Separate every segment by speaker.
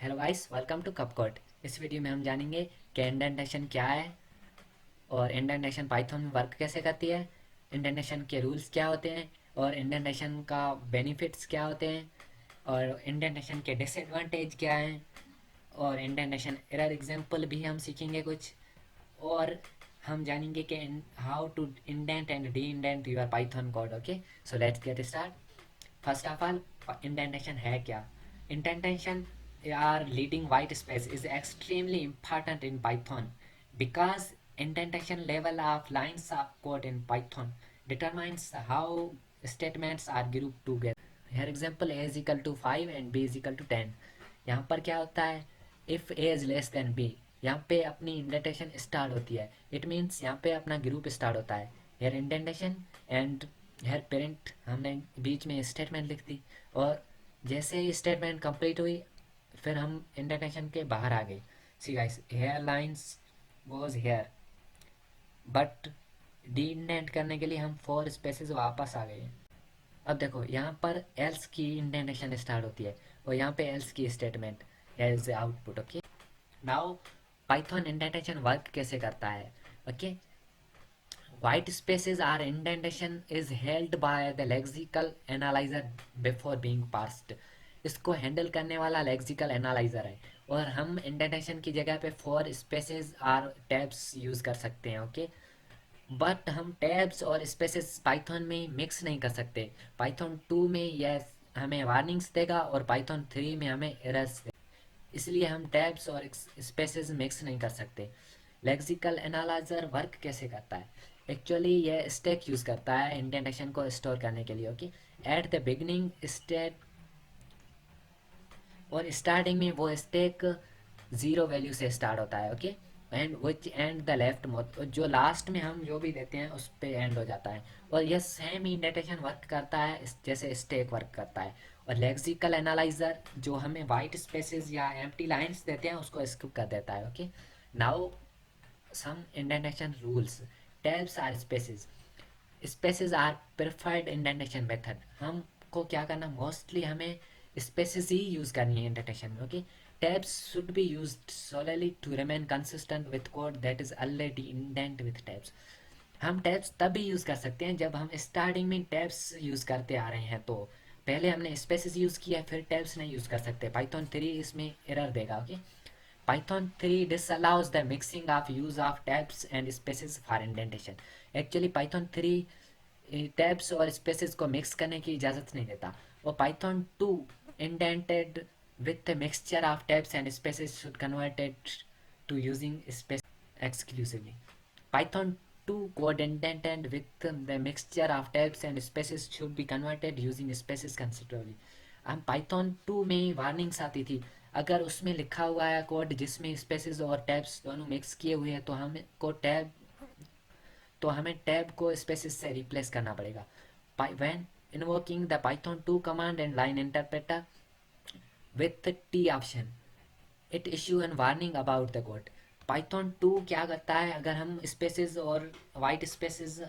Speaker 1: Hello guys, welcome to Kapkot. इस video में हम जानेंगे कि इंडेंटेशन क्या है और इंडेंटेशन पाइथन में वर्क कैसे करती है, इंडेंटेशन के रूल्स क्या होते हैं और इंडेंटेशन का बेनिफिट्स क्या होते हैं और इंडेंटेशन के डिसएडवांटेज क्या हैं और इंडेंटेशन एरर एग्जांपल भी हम सीखेंगे कुछ। और हम जानेंगे कि how to indent and de indent your Python code. Okay, so let's get start. First of all, indentation है क्या? Indentation or leading white space is extremely important in Python because indentation level of lines of code in Python determines how statements are grouped together. Here example, a is equal to 5 and b is equal to 10. यहाँ पर क्या होता है? if a is less than b, यहाँ पे अपनी indentation start होती है। इट मीन्स यहाँ पे अपना ग्रुप स्टार्ट होता है। Here indentation and here parent हमने बीच में स्टेटमेंट लिख दी और जैसे ही स्टेटमेंट कंप्लीट हुई फिर हम इंडेंटेशन के बाहर आ गए। See guys, here lines was here but de indent करने के लिए हम 4 स्पेसेस वापस आ गए। अब देखो, यहाँ पर एल्स की इंडेंटेशन स्टार्ट होती है और यहाँ पे एल्स की statement as output. Okay, now Python indentation work कैसे करता है? Okay, white spaces are indentation is held by the lexical analyzer before being parsed. इसको हैंडल करने वाला लेक्सिकल एनालाइजर है और हम इंडेंटेशन की जगह पे 4 स्पेसेस और टैब्स यूज़ कर सकते हैं। ओके, बट हम टैब्स और स्पेसेस पाइथन में मिक्स नहीं कर सकते। पाइथन 2 में यह हमें वार्निंग्स देगा और पाइथन 3 में हमें एरर्स देगा, इसलिए हम टैब्स और स्पेसेस मिक्स नहीं कर सकते। लेक्सिकल एनालाइजर वर्क कैसे करता है? एक्चुअली यह स्टैक यूज़ करता है इंडेंटेशन को स्टोर करने के लिए। Okay, at the beginning stack और स्टार्टिंग में वो स्टैक 0 वैल्यू से स्टार्ट होता है। Okay, and which and the left mode, जो लास्ट में हम जो भी देते हैं उस पर एंड हो जाता है। और यह सेम इंडेंटेशन वर्क करता है जैसे स्टैक वर्क करता है। और लेक्सिकल एनालाइजर जो हमें वाइट स्पेसेस या एम्प्टी लाइंस देते हैं उसको स्किप कर देता है। Okay, now some indentation rules. Tabs or spaces, spaces are preferred indentation method. हमको क्या करना, मोस्टली हमें स्पेसेस ही यूज़ करनी है इंडेंटेशन में। Okay, tabs should be used solely to remain consistent with code that is already indent with tabs. हम tabs तभी use कर सकते हैं जब हम स्टार्टिंग में टैब्स यूज़ करते आ रहे हैं। तो पहले हमने स्पेसेस यूज़ किया फिर टैब्स नहीं यूज़ कर सकते। पाइथन 3 इसमें एरर देगा। Okay, Python 3 disallows the mixing of use of tabs and spaces for indentation. Actually Python 3 tabs और स्पेसेस को मिक्स करने की इजाज़त नहीं देता। और Python 2 indented with the mixture of tabs and spaces should convert it to using space exclusively. Python 2 code indented with the mixture of tabs and spaces should be converted using spaces considerably. हम Python 2 में warnings आती थी, अगर उसमें लिखा हुआ है code जिसमें स्पेसेस और टैब्स दोनों मिक्स किए हुए हैं तो हमें टैब को स्पेसेस से रिप्लेस करना पड़ेगा। When invoking the Python 2 command and line interpreter with the T option, it issue an warning about the code. Python 2 क्या करता है, अगर हम स्पेसेस और वाइट स्पेसेस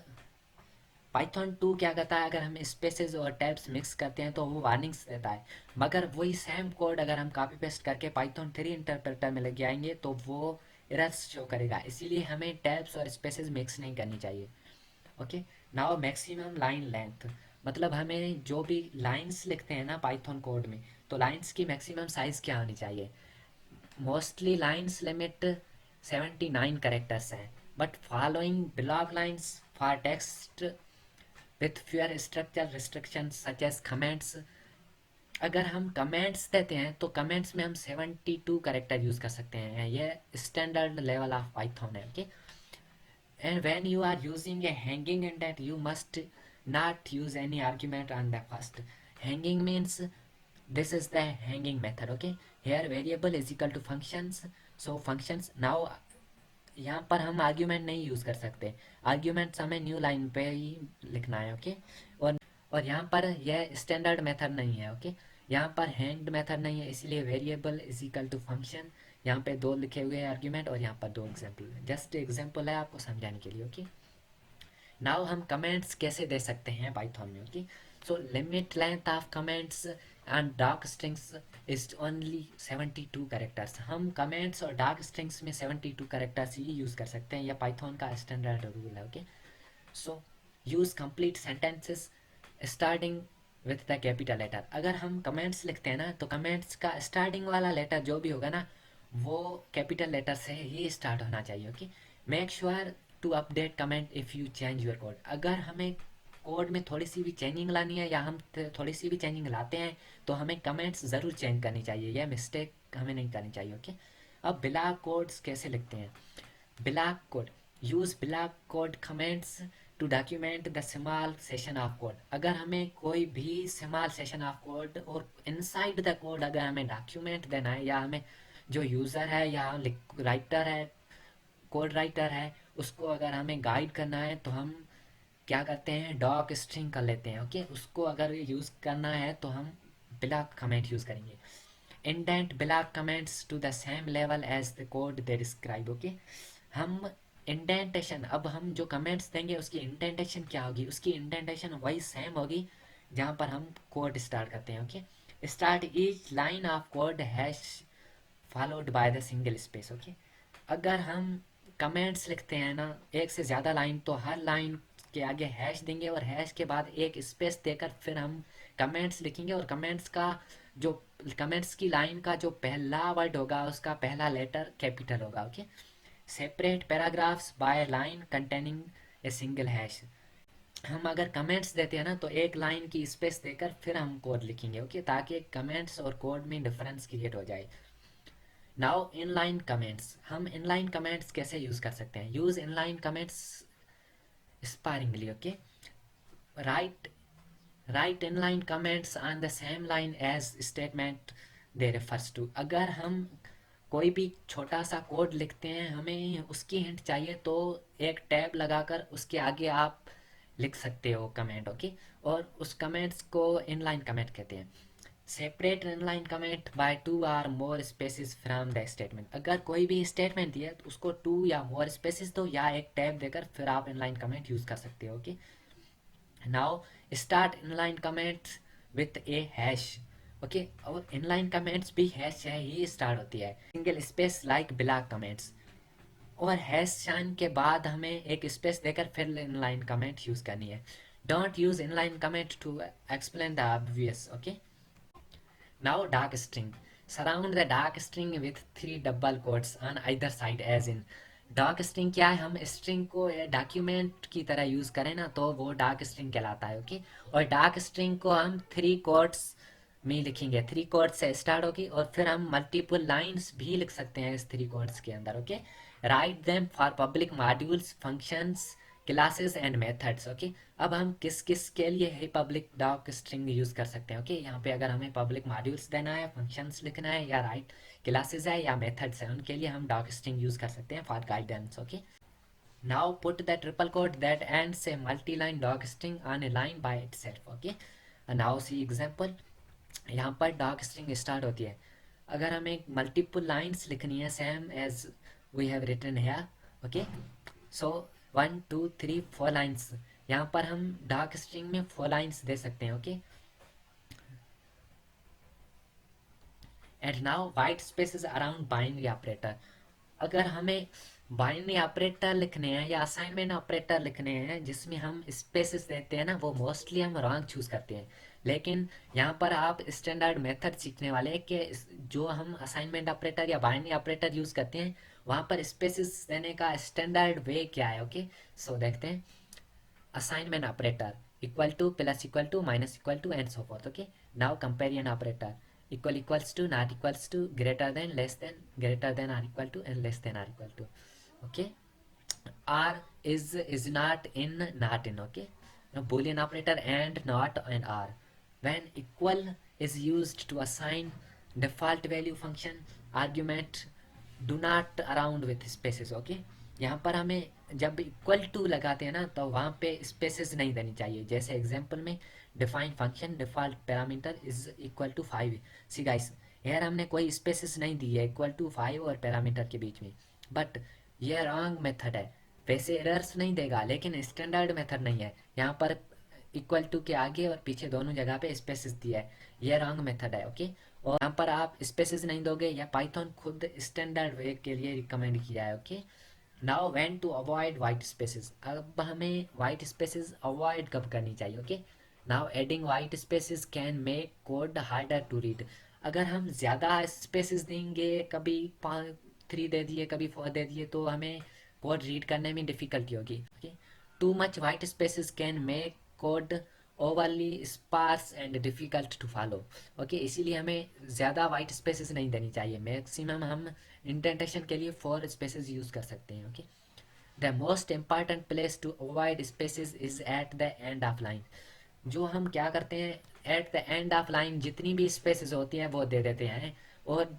Speaker 1: पाइथन 2 क्या करता है, अगर हम स्पेसेस और टैब्स मिक्स करते हैं तो वो वार्निंग्स देता है। मगर वही सेम कोड अगर हम कॉपी पेस्ट करके पाइथन 3 इंटरप्रेटर में लग जाएंगे तो वो एरर्स शो करेगा। इसीलिए हमें टैब्स और स्पेसेस मिक्स नहीं करनी चाहिए। Okay, now maximum line length, मतलब हमें जो भी लाइंस लिखते हैं ना पाइथन कोड में, तो लाइंस की मैक्सिमम साइज़ क्या होनी चाहिए? मोस्टली लाइंस लिमिट 79 करेक्टर्स हैं, but following block lines for text with fewer structure restrictions such as comments. अगर हम कमेंट्स देते हैं तो कमेंट्स में हम 72 करेक्टर यूज़ कर सकते हैं। ये स्टैंडर्ड लेवल ऑफ पाइथन है। Okay, and when you are using a hanging indent you must not use any argument on the first. Hanging means this is the hanging method. Okay, here variable is equal to functions, so functions. now यहाँ पर हम argument नहीं use कर सकते, arguments हमें new line पे ही लिखना है। ओके, और यहाँ पर यह स्टैंडर्ड मेथड नहीं है। ओके, यहाँ पर हैंग्ड मेथड नहीं है, इसलिए variable is equal to function. यहाँ पे 2 लिखे हुए हैं आर्ग्यूमेंट और यहाँ पर 2 एग्जाम्पल, जस्ट एग्जाम्पल है आपको समझाने के लिए। ओके, नाउ हम कमेंट्स कैसे दे सकते हैं पाइथन में? Okay, so limit length of comments and dark strings is only 72 characters. हम कमेंट्स और डार्क स्ट्रिंग्स में 72 कैरेक्टर्स ही यूज़ कर सकते हैं, यह पाइथन का स्टैंडर्ड रूल है। Okay, so use complete sentences starting with the capital letter. अगर हम कमेंट्स लिखते हैं ना, तो कमेंट्स का स्टार्टिंग वाला लेटर जो भी होगा ना, वो कैपिटल लेटर से ही स्टार्ट होना चाहिए। Okay, make sure to update comment if you change your code. अगर हमें कोड में थोड़ी सी भी चेंजिंग लानी है या हम थोड़ी सी भी चेंजिंग लाते हैं, तो हमें कमेंट्स ज़रूर चेंज करनी चाहिए, यह मिस्टेक हमें नहीं करनी चाहिए। ओके, अब ब्लॉक कोड्स कैसे लिखते हैं? Block code, use block code comments to document the small session of code. अगर हमें कोई भी स्मॉल सेशन ऑफ कोड और इनसाइड द कोड अगर हमें डॉक्यूमेंट देना है, या हमें जो यूज़र है या राइटर है, कोड राइटर है, उसको अगर हमें गाइड करना है, तो हम क्या करते हैं, डॉक स्ट्रिंग कर लेते हैं। ओके, उसको अगर यूज़ करना है तो हम ब्लॉक कमेंट यूज़ करेंगे। Indent block comments to the same level as the code they describe. Okay, हम इंडेंटेशन, अब हम जो कमेंट्स देंगे उसकी इंडेंटेशन क्या होगी, उसकी इंडेंटेशन वही सेम होगी जहाँ पर हम कोड स्टार्ट करते हैं। Okay, start each line of code hash followed by the single space. Okay, अगर हम कमेंट्स लिखते हैं ना एक से ज़्यादा लाइन, तो हर लाइन के आगे हैश देंगे और हैश के बाद एक स्पेस देकर फिर हम कमेंट्स लिखेंगे, और कमेंट्स का जो कमेंट्स की लाइन का जो पहला वर्ड होगा उसका पहला लेटर कैपिटल होगा। Okay, separate paragraphs by line containing a single hash. हम अगर कमेंट्स देते हैं ना, तो एक लाइन की स्पेस देकर फिर हम कोड लिखेंगे। ओके, ताकि कमेंट्स और कोड में डिफरेंस क्रिएट हो जाए। नाउ इनलाइन कमेंट्स, हम इनलाइन कमेंट्स कैसे यूज़ कर सकते हैं? Use inline comments sparingly. Okay, write write inline comments on the same line as statement they refers to. अगर हम कोई भी छोटा सा कोड लिखते हैं, हमें उसकी हिंट चाहिए, तो एक टैब लगाकर उसके आगे आप लिख सकते हो कमेंट। ओके, और उस कमेंट्स को इनलाइन कमेंट कहते हैं। Separate inline comment by two or more spaces from the statement. अगर कोई भी स्टेटमेंट दिया तो उसको टू या मोर स्पेसिस दो, या एक टैब देकर फिर आप इनलाइन कमेंट यूज़ कर सकते हो। Okay, now start inline comments with A hash. Okay, और इनलाइन कमेंट्स भी हैश से ही स्टार्ट होती है, single space like block comments. और हैश साइन के बाद हमें एक स्पेस देकर फिर इनलाइन कमेंट यूज़ करनी है। Don't use inline comment to explain the obvious. Okay, now dark string. Surround the dark string with three double quotes on either side as in. Dark string क्या है? हम string को document की तरह use करें ना, तो वो डार्क स्ट्रिंग कहलाता है। ओके, और डार्क स्ट्रिंग को हम थ्री कोट्स में लिखेंगे, थ्री कोट्स से स्टार्ट होगी, और फिर हम मल्टीपल लाइंस भी लिख सकते हैं इस थ्री कोट्स के अंदर। Okay, write them for public modules, functions, classes and methods. Okay, अब हम किस किस के लिए है पब्लिक डॉक स्ट्रिंग यूज़ कर सकते हैं? ओके, यहाँ पे अगर हमें पब्लिक मॉड्यूल्स देना है, फंक्शंस लिखना है, या राइट क्लासेस है, या मेथड्स है, उनके लिए हम डॉक स्ट्रिंग यूज़ कर सकते हैं for guidance. Okay, now put the triple quote that ends a multi line doc string on a line by itself. Okay, now see example. यहाँ पर डॉक स्ट्रिंग स्टार्ट होती है, अगर हमें मल्टीपल लाइन्स लिखनी है same as we have written here. Okay, so 1 2 3 4 lines, यहाँ पर हम डार्क स्ट्रिंग में 4 लाइन्स दे सकते हैं। Okay, and now white spaces around binary operator. अगर हमें बाइनरी ऑपरेटर लिखने हैं या असाइनमेंट ऑपरेटर लिखने हैं जिसमें हम स्पेसेस देते हैं ना, वो मोस्टली हम रॉन्ग चूज़ करते हैं। लेकिन यहाँ पर आप स्टैंडर्ड मेथड सीखने वाले हैं कि जो हम असाइनमेंट ऑपरेटर या बाइनरी ऑपरेटर यूज़ करते हैं, वहाँ पर स्पेसेस देने का स्टैंडर्ड वे क्या है। ओके, सो देखते हैं। assignment operator equal to plus equal to minus equal to and so forth. Okay, now companion operator equal equals to not equals to greater than less than greater than or equal to and less than or equal to. Okay, r is not in not in. Okay, now boolean operator and not and r. When equal is used to assign default value function argument, do not around with spaces. Okay, यहाँ पर हमें जब equal to लगाते हैं ना, तो वहाँ पे स्पेसेस नहीं देनी चाहिए। जैसे एग्जांपल में define function default parameter is equal to 5। See guys, यार हमने कोई स्पेसेस नहीं दी है इक्वल टू 5 और पैरामीटर के बीच में, बट ये रॉन्ग मेथड है। वैसे एरर्स नहीं देगा, लेकिन स्टैंडर्ड मेथड नहीं है। यहाँ पर इक्वल टू के आगे और पीछे दोनों जगह पे स्पेसेस दिया है, ये रॉन्ग मेथड है, ओके। और यहाँ पर आप स्पेसेस नहीं दोगे, या पाइथन खुद स्टैंडर्ड वे के लिए रिकमेंड किया है, okay. Now when to avoid white spaces, अब हमें वाइट स्पेसेस अवॉइड कब करनी चाहिए, okay. Now adding white spaces can make code harder to read. अगर हम ज़्यादा स्पेसेस देंगे, कभी 3 दे दिए, कभी 4 दे दिए, तो हमें कोड रीड करने में डिफ़िकल्टी होगी, okay. Too much white spaces can make code overly sparse and difficult to follow, okay. इसीलिए हमें ज़्यादा वाइट स्पेसेस नहीं देनी चाहिए, मैक्सिमम हम इंडेंटेशन के लिए 4 स्पेसेस यूज़ कर सकते हैं, okay. The most important place to avoid spaces is at the end of line. जो हम क्या करते हैं, at the end of line जितनी भी स्पेसेस होती हैं वो दे देते हैं, और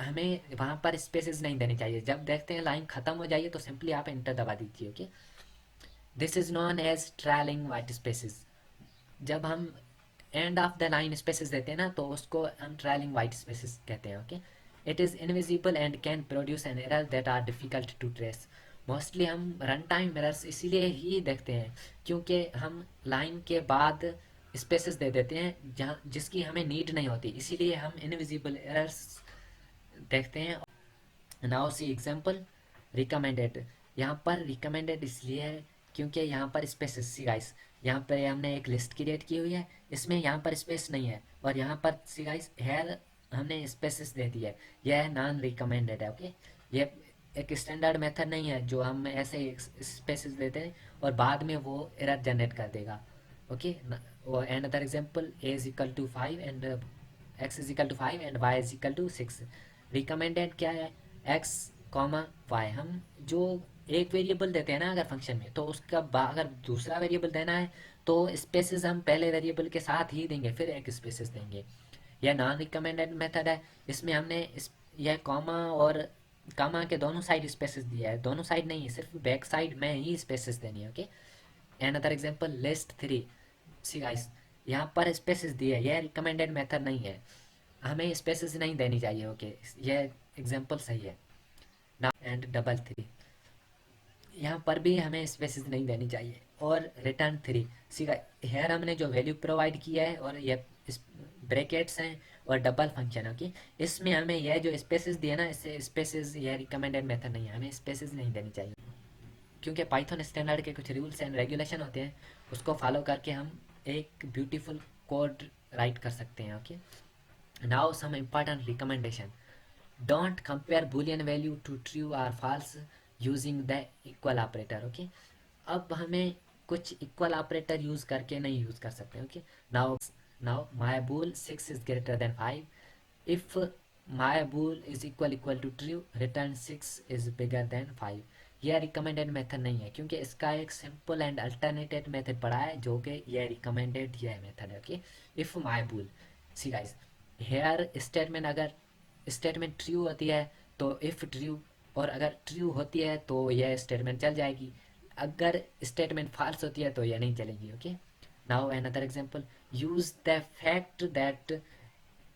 Speaker 1: हमें वहाँ पर स्पेसेस नहीं देनी चाहिए। जब देखते हैं लाइन ख़त्म हो जाइए तो सिंपली आप एंटर दबा दीजिए, okay. This is known trailing white spaces. जब हम end of the line spaces देते हैं ना, तो उसको हम ट्रैलिंग वाइट स्पेसेस कहते हैं, okay. It is invisible and can produce an error that are difficult to trace. Mostly हम रन टाइम एरर्स इसीलिए ही देखते हैं क्योंकि हम लाइन के बाद स्पेसेस दे देते हैं जहाँ जिसकी हमें नीड नहीं होती, इसीलिए हम इनविजिबल एरर्स देखते हैं। Now see example recommended. यहाँ पर रिकमेंडेड इसलिए है क्योंकि यहाँ पर स्पेसेस, सी गाइस, यहाँ पर हमने एक लिस्ट क्रिएट की हुई है, इसमें यहाँ पर स्पेस नहीं है, और यहाँ पर सी गाइस हेयर हमने स्पेसेस दे दी है, यह नॉन रिकमेंडेड है, ओके। ये एक स्टैंडर्ड मेथड नहीं है जो हम ऐसे स्पेसेस देते हैं और बाद में वो एरर जनरेट कर देगा, ओके। और another example a is equal to 5 and x is equal to 5 and y is equal to 6। Recommended क्या है, एक्स कॉमा वाई। हम जो एक वेरिएबल देते हैं ना अगर फंक्शन में, तो उसका अगर दूसरा वेरिएबल देना है तो स्पेसेस हम पहले वेरिएबल के साथ ही देंगे, फिर एक स्पेसेस देंगे। यह नॉन रिकमेंडेड मेथड है, इसमें हमने यह कॉमा और कॉमा के दोनों साइड स्पेसेस दिया है, दोनों साइड नहीं, सिर्फ बैक साइड में ही स्पेसेस देनी है, okay. Another example list 3। See guys, यहाँ पर स्पेसेस दिए है, यह रिकमेंडेड मेथड नहीं है, हमें स्पेसेस नहीं देनी चाहिए, ओके। यह एग्जांपल सही है ना। एंड डबल 3, यहाँ पर भी हमें स्पेसेस नहीं देनी चाहिए। और रिटर्न 3, सी हेयर हमने जो वैल्यू प्रोवाइड किया है और ये ब्रैकेट्स हैं और डबल फंक्शन, ओके। इसमें हमें यह जो स्पेसेस दिए ना, इससे स्पेसेस यह रिकमेंडेड मेथड नहीं है, हमें स्पेसेस नहीं देनी चाहिए, क्योंकि पाइथन स्टैंडर्ड के कुछ रूल्स एंड रेगुलेशन होते हैं, उसको फॉलो करके हम एक ब्यूटीफुल कोड राइट कर सकते हैं, okay. Now some important recommendation. Don't compare boolean value to true और false using the equal operator, okay. अब हमें कुछ इक्वल ऑपरेटर यूज करके नहीं यूज कर सकते, okay. Now now my bool 6 is greater than 5। If my bool is equal to true, return 6 is bigger than 5। यह recommended method नहीं है, क्योंकि इसका एक सिंपल एंड अल्टरनेटेड मेथड पड़ा है जो कि यह रिकमेंडेड यह मेथड है, okay. If my bool, see guys, here statement अगर स्टेटमेंट ट्रू होती है तो इफ़ ट्रू, और अगर ट्रू होती है तो यह स्टेटमेंट चल जाएगी, अगर स्टेटमेंट फॉल्स होती है तो यह नहीं चलेगी, okay. Now another example, use the fact that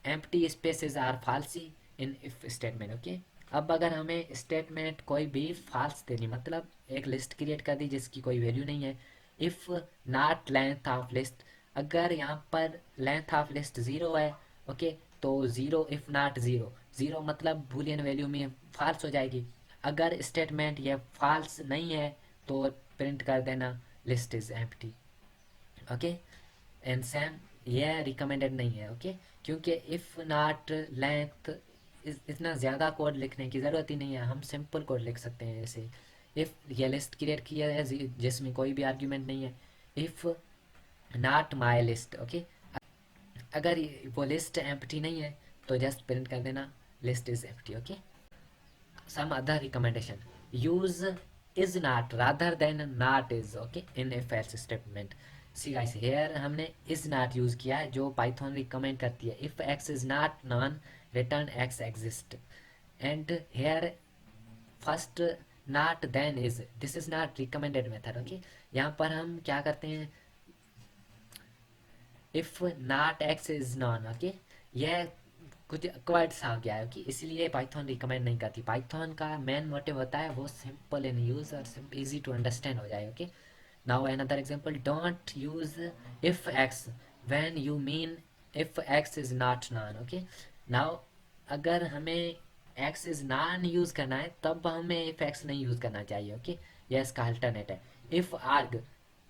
Speaker 1: empty spaces are falsy in if statement, okay. अब अगर हमें स्टेटमेंट कोई भी फाल्स देनी, मतलब एक लिस्ट क्रिएट कर दी जिसकी कोई वैल्यू नहीं है, if not length of list, अगर यहाँ पर लेंथ ऑफ लिस्ट ज़ीरो है, ओके, तो zero if not zero, zero मतलब बूलियन वैल्यू में फाल्स हो जाएगी। अगर स्टेटमेंट ये फाल्स नहीं है तो प्रिंट कर देना list is empty, okay. And same, ये रिकमेंडेड नहीं है, ओके, क्योंकि इफ़ नॉट लेंथ इतना ज़्यादा कोड लिखने की ज़रूरत ही नहीं है, हम सिंपल कोड लिख सकते हैं ऐसे। इफ़ ये लिस्ट क्रिएट किया है जिसमें कोई भी आर्ग्यूमेंट नहीं है, if not my list, okay. अगर वो लिस्ट एम्प्टी नहीं है तो जस्ट प्रिंट कर देना list is empty, okay. Some other recommendation, use is not rather than not is, okay, in if else statement. See guys, here हमने is not use किया है जो पाइथन रिकमेंड करती है, if x is not none return x exist. And here first not then is, this is not recommended method, okay. यहाँ पर हम क्या करते हैं, if not x is none, okay, यह कुछ अक्वर्ड सा हो गया है, कि इसलिए पाइथन रिकमेंड नहीं करती। पाइथन का मेन मोटिव होता है वो सिंपल इन यूज और इजी टू अंडरस्टैंड हो जाए, okay. Now another example, don't use if x when you mean if x is not none, okay. Now अगर हमें एक्स इज नॉन यूज करना है तब हमें इफ एक्स नहीं यूज करना चाहिए, ओके। यह इसका अल्टरनेट है। If arg,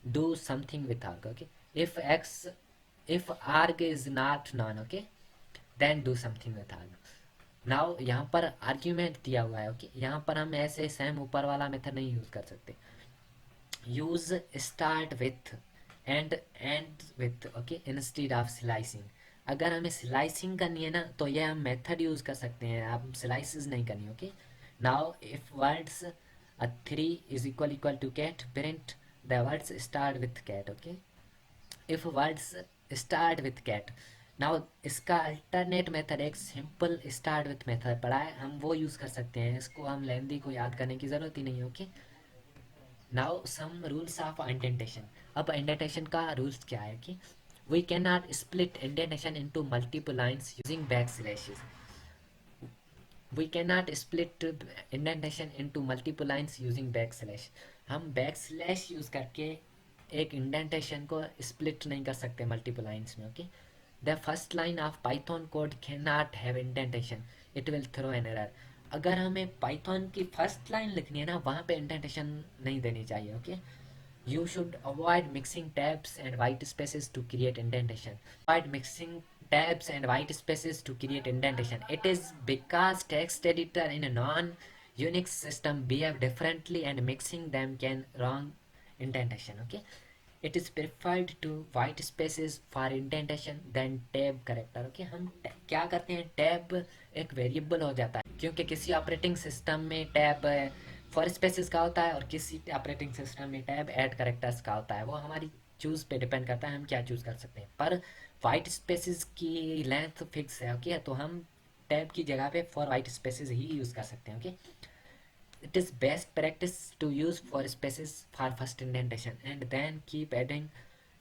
Speaker 1: do something with arg, okay. If x, if arg is not none, okay, then do something with arg. Now यहाँ पर आर्ग्यूमेंट दिया हुआ है, ओके। यहाँ पर हम ऐसे सेम ऊपर वाला मेथड नहीं यूज कर सकते। Use start with and with, okay, instead of slicing. अगर हमें स्लाइसिंग करनी है ना तो ये हम मेथड यूज कर सकते हैं, आप स्लाइसिस नहीं करनी, okay. Now if words 3 is equal to cat, print the words start with cat, okay. If words start with cat, now इसका अल्टरनेट मेथड एक सिंपल स्टार्ट विथ मेथड पड़ा है, हम वो यूज़ कर सकते हैं। इसको हम लेंदी को याद करने की ज़रूरत ही नहीं है, okay. Now some rules of indentation. अब इंडेंटेशन का रूल्स क्या है कि we can not split indentation into multiple lines using back slashes. We can not split indentation into multiple lines using back slash. हम बैक स्लैश यूज़ करके एक indentation को split नहीं कर सकते मल्टीपल लाइंस में, okay. The first line of Python code can not have indentation, it will throw an error. अगर हमें पाइथन की फर्स्ट लाइन लिखनी है ना वहाँ पे इंडेंटेशन नहीं देनी चाहिए, okay. You should avoid mixing tabs and white spaces to create indentation. Avoid mixing tabs and white spaces to create indentation. It is because text editor in a non-Unix system behave differently and mixing them can wrong indentation. Okay. It is preferred to white spaces for indentation than tab character. Okay. हम क्या करते हैं, tab एक variable हो जाता है क्योंकि किसी ऑपरेटिंग सिस्टम में टैब फॉर स्पेसिस का होता है और किसी ऑपरेटिंग सिस्टम में टैब ऐड करेक्टर्स का होता है। वो हमारी चूज़ पे डिपेंड करता है हम क्या चूज़ कर सकते हैं। पर वाइट स्पेसिस की लेंथ फिक्स है, ओके। तो हम टैब की जगह पे फॉर वाइट स्पेसिस ही यूज़ कर सकते हैं, okay. It is best practice to use four spaces for first indentation and then keep adding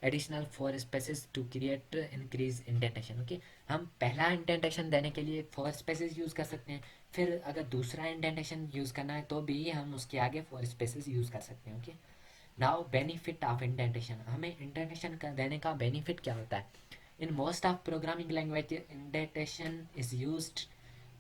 Speaker 1: additional four spaces to create increase indentation, okay। हम पहला इंडेंटेशन देने के लिए फोर स्पेसेस यूज़ कर सकते हैं, फिर अगर दूसरा इंडेंटेशन यूज़ करना है तो भी हम उसके आगे फोर स्पेसेस यूज़ कर सकते हैं, okay. Now benefit of indentation, हमें इंडेंटेशन का देने का बेनिफिट क्या होता है। In most of programming language indentation is used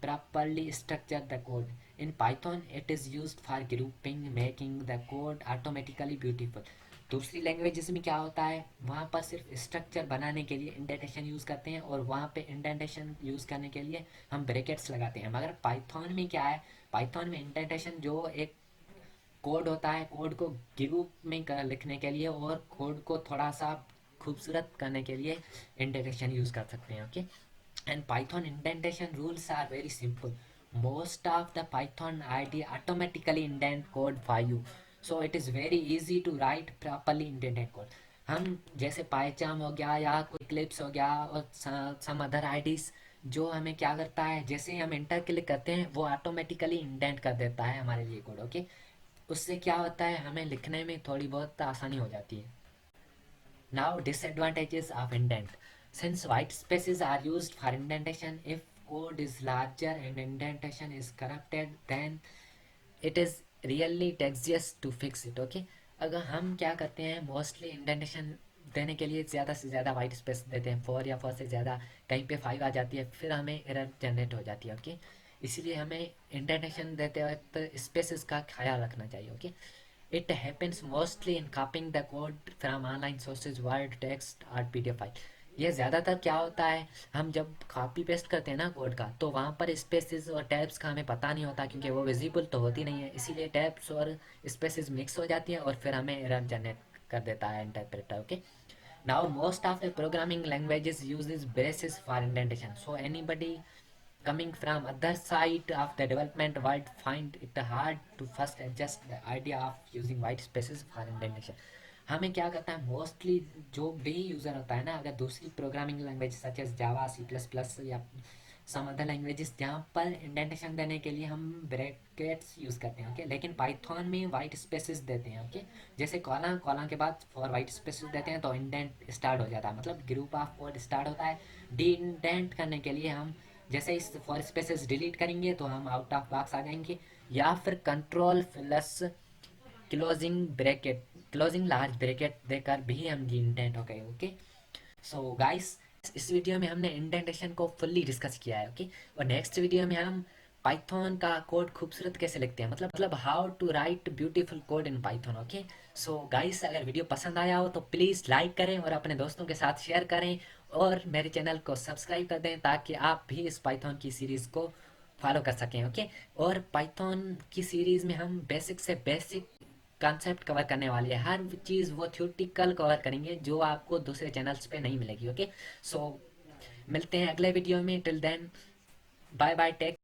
Speaker 1: properly structure the code. In Python, it is used for grouping, making the code automatically beautiful. दूसरी languages में क्या होता है, वहाँ पर सिर्फ स्ट्रक्चर बनाने के लिए इंडेंटेशन यूज़ करते हैं और वहाँ पे इंडेंटेशन यूज़ करने के लिए हम ब्रैकेट्स लगाते हैं। मगर पाइथन में क्या है, पाइथन में इंडेंटेशन जो एक कोड होता है, कोड को ग्रुप में लिखने के लिए और कोड को थोड़ा सा खूबसूरत करने के लिए इंडेंटेशन यूज़ कर सकते हैं, okay. And Python indentation rules are very simple. Most of the Python IDE automatically indent code for you, so it is very easy to write properly indented code. हम जैसे पाइचाम हो गया या कोई क्लिप्स हो गया और सम अदर आईडीज जो हमें क्या करता है, जैसे ही हम इंटर क्लिक करते हैं वो ऑटोमेटिकली इंडेंट कर देता है हमारे लिए कोड, ओके। उससे क्या होता है, हमें लिखने में थोड़ी बहुत आसानी हो जाती है। Now disadvantages of indent. Since white spaces are used for indentation, if code is larger and indentation is corrupted, then it is really tedious to fix it. Okay? अगर हम क्या करते हैं, मोस्टली इंडेंटेशन देने के लिए ज़्यादा से ज़्यादा वाइट स्पेस देते हैं, 4 या 4 से ज़्यादा, कहीं पे 5 आ जाती है, फिर हमें एरर जनरेट हो जाती है, ओके। इसीलिए हमें इंडेंटेशन देते वक्त स्पेसेस का ख्याल रखना चाहिए, okay. It happens mostly in copying the code from online sources, word, text और PDF फाइल। ये ज़्यादातर क्या होता है, हम जब कॉपी पेस्ट करते हैं ना कोड का तो वहाँ पर स्पेसेस और टैब्स का हमें पता नहीं होता क्योंकि वो विजिबल तो होती नहीं है, इसीलिए टैब्स और स्पेसेस मिक्स हो जाती हैं और फिर हमें एरर जनरेट कर देता है interpreter, okay. Now most of the programming languages uses braces for indentation, so anybody coming from other side of the development world find it hard to first adjust the idea of using white spaces for indentation. हमें क्या करता है, mostly जो भी user होता है ना, अगर दूसरी प्रोग्रामिंग लैंग्वेज सच एज जावा, C++ या सम अदर लैंग्वेजेस जहाँ पर इंडेंटेशन देने के लिए हम ब्रैकेट्स यूज़ करते हैं, ओके। लेकिन पाइथन में वाइट स्पेसेस देते हैं, ओके। जैसे कॉलन कॉलन के बाद फॉर वाइट स्पेसेस देते हैं तो इंडेंट स्टार्ट हो जाता है, मतलब ग्रुप ऑफ कोड स्टार्ट होता है। डी इंडेंट करने के लिए हम जैसे इस फॉर स्पेसेस डिलीट करेंगे तो हम आउट ऑफ बॉक्स आ जाएंगे, या फिर control plus closing bracket, closing large bracket देकर भी हम इंडेंट हो गए, ओके। सो गाइस, इस वीडियो में हमने इंडेंटेशन को फुल्ली डिस्कस किया है, ओके। और नेक्स्ट वीडियो में हम पाइथन का कोड खूबसूरत कैसे लिखते हैं, मतलब how to write beautiful code in Python, okay. So guys, अगर वीडियो पसंद आया हो तो प्लीज़ लाइक करें और अपने दोस्तों के साथ शेयर करें और मेरे चैनल को सब्सक्राइब कर दें ताकि आप भी इस पाइथन की सीरीज़ को फॉलो कर सकें, ओके। और पाइथन की सीरीज़ में हम बेसिक से बेसिक कॉन्सेप्ट कवर करने वाले हैं, हर चीज़ वो थ्योरेटिकल कवर करेंगे जो आपको दूसरे चैनल्स पे नहीं मिलेगी, ओके। सो मिलते हैं अगले वीडियो में, till then bye bye, take